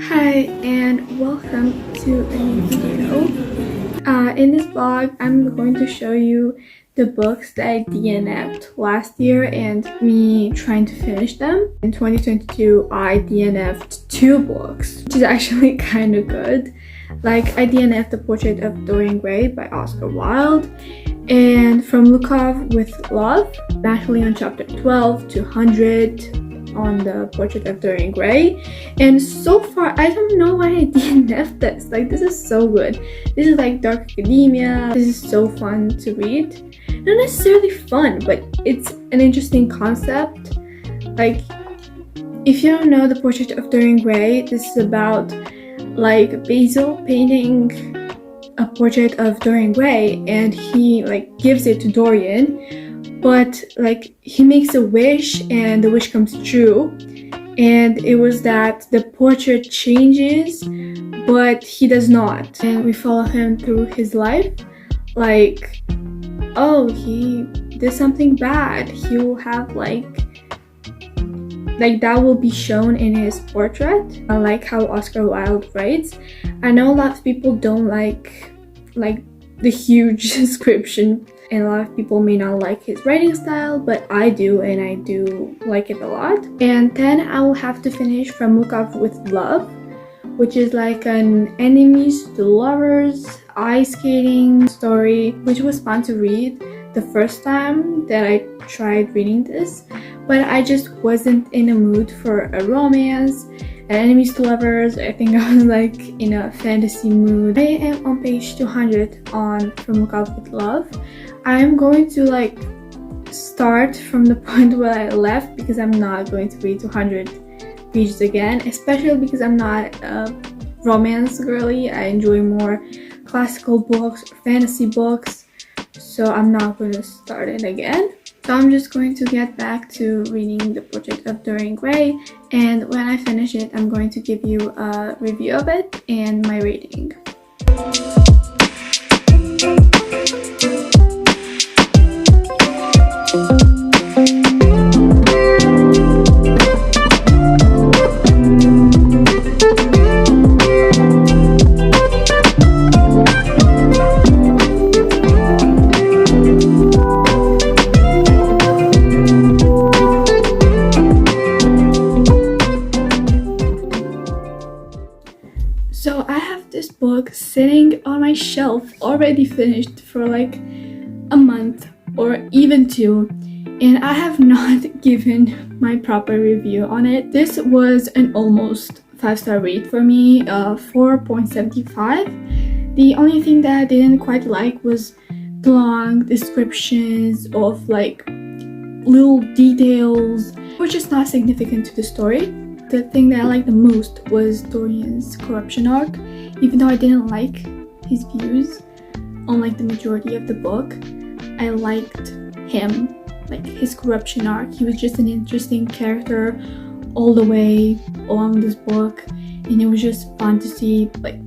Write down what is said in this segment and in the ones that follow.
Hi and welcome to a new video. In this vlog, I'm going to show you the books that I DNF'd last year and me trying to finish them. In 2022, I DNF'd 2 books, which is actually kind of good. Like, I DNF'd The Portrait of Dorian Gray by Oscar Wilde and From Lukov with Love. I'm actually on chapter 12 to 100 on The Portrait of Dorian Gray, and so far I don't know why I DNF'd this. Like, this is so good. This is like dark academia. This is so fun to read. Not necessarily fun, but it's an interesting concept. Like, if you don't know The Portrait of Dorian Gray, this is about like Basil painting a portrait of Dorian Gray, and he like gives it to Dorian, but like he makes a wish and the wish comes true, and it was that the portrait changes but he does not, and we follow him through his life. Like, oh, he did something bad, he will have like that will be shown in his portrait. I like how Oscar Wilde writes. I know a lot of people don't like the huge description, and a lot of people may not like his writing style, but I do, and I do like it a lot. And then I will have to finish From Lukov with Love, which is like an enemies to lovers ice skating story, which was fun to read the first time that I tried reading this, but I just wasn't in a mood for a romance. And enemies to lovers, I think I was like in a fantasy mood. I am on page 200 on From Lukov with Love. I'm going to like start from the point where I left, because I'm not going to read 200 pages again, especially because I'm not a romance girly. I enjoy more classical books or fantasy books, so I'm not going to start it again. So I'm just going to get back to reading The Portrait of Dorian Gray, and when I finish it, I'm going to give you a review of it and my rating. So I have this book sitting on my shelf, already finished for like a month or even 2, and I have not given my proper review on it. This was an almost 5-star read for me, 4.75. The only thing that I didn't quite like was the long descriptions of like little details, which is not significant to the story. The thing that I liked the most was Dorian's corruption arc. Even though I didn't like his views on like the majority of the book, I liked him, like his corruption arc. He was just an interesting character all the way along this book, and it was just fun to see like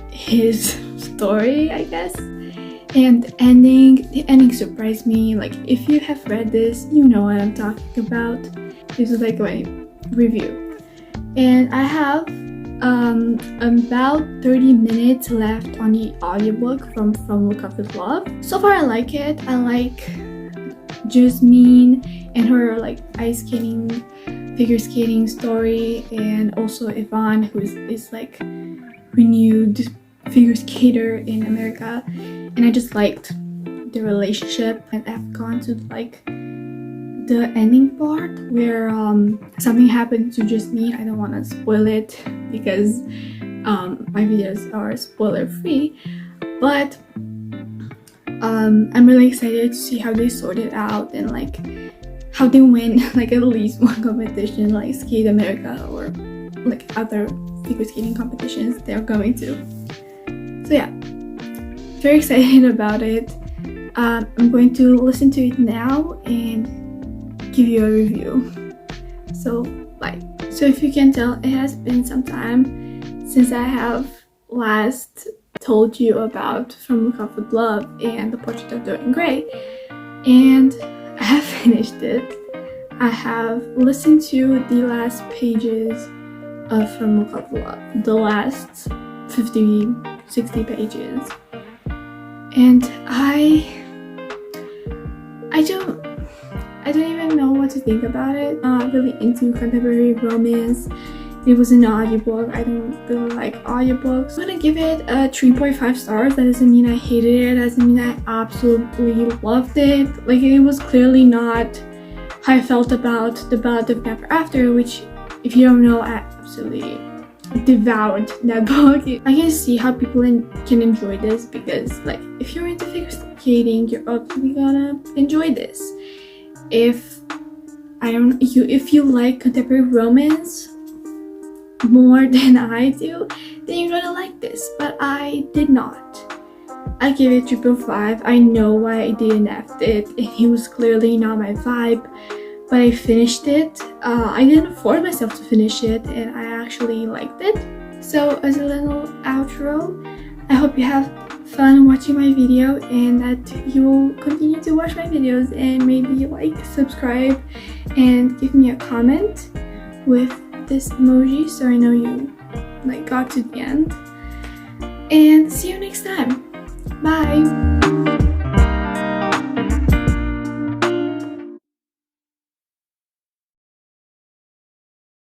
his story, I guess. And the ending surprised me. Like, if you have read this, you know what I'm talking about. This is like my review. And I have about 30 minutes left on the audiobook from Lukov with Love. So far I like it. I like Jasmine and her like ice skating, figure skating story, and also Ivan, who is like renewed figure skater in America. And I just liked the relationship, and I've gone to like the ending part where something happened to Jasmine. I don't want to spoil it because my videos are spoiler free, but I'm really excited to see how they sort it out and like how they win like at least one competition, like Skate America or like other figure skating competitions they're going to. So yeah, very excited about it. I'm going to listen to it now and give you a review. So bye. So if you can tell, it has been some time since I have last told you about From Lukov with Love and The Portrait of Dorian Gray, and I have finished it. I have listened to the last pages from a couple of the last 50-60 pages, and I don't even know what to think about it. Not really into contemporary romance. It was an audiobook. I don't really like audiobooks. I'm gonna give it a 3.5 stars. That doesn't mean I hated it. That doesn't mean I absolutely loved it. Like, it was clearly not how I felt about The Ballad of Never After, which, if you don't know, I absolutely devoured that book. I can see how people can enjoy this, because like, if you're into figure skating, you're obviously gonna enjoy this. If you like contemporary romance more than I do, then you're gonna like this, but I did not. I gave it 3.5. I know why I DNF'd it, and it was clearly not my vibe, but I finished it. I didn't force myself to finish it, and I actually liked it. So as a little outro, I hope you have fun watching my video, and that you will continue to watch my videos, and maybe like, subscribe, and give me a comment with this emoji so I know you like got to the end. And see you next time. Bye.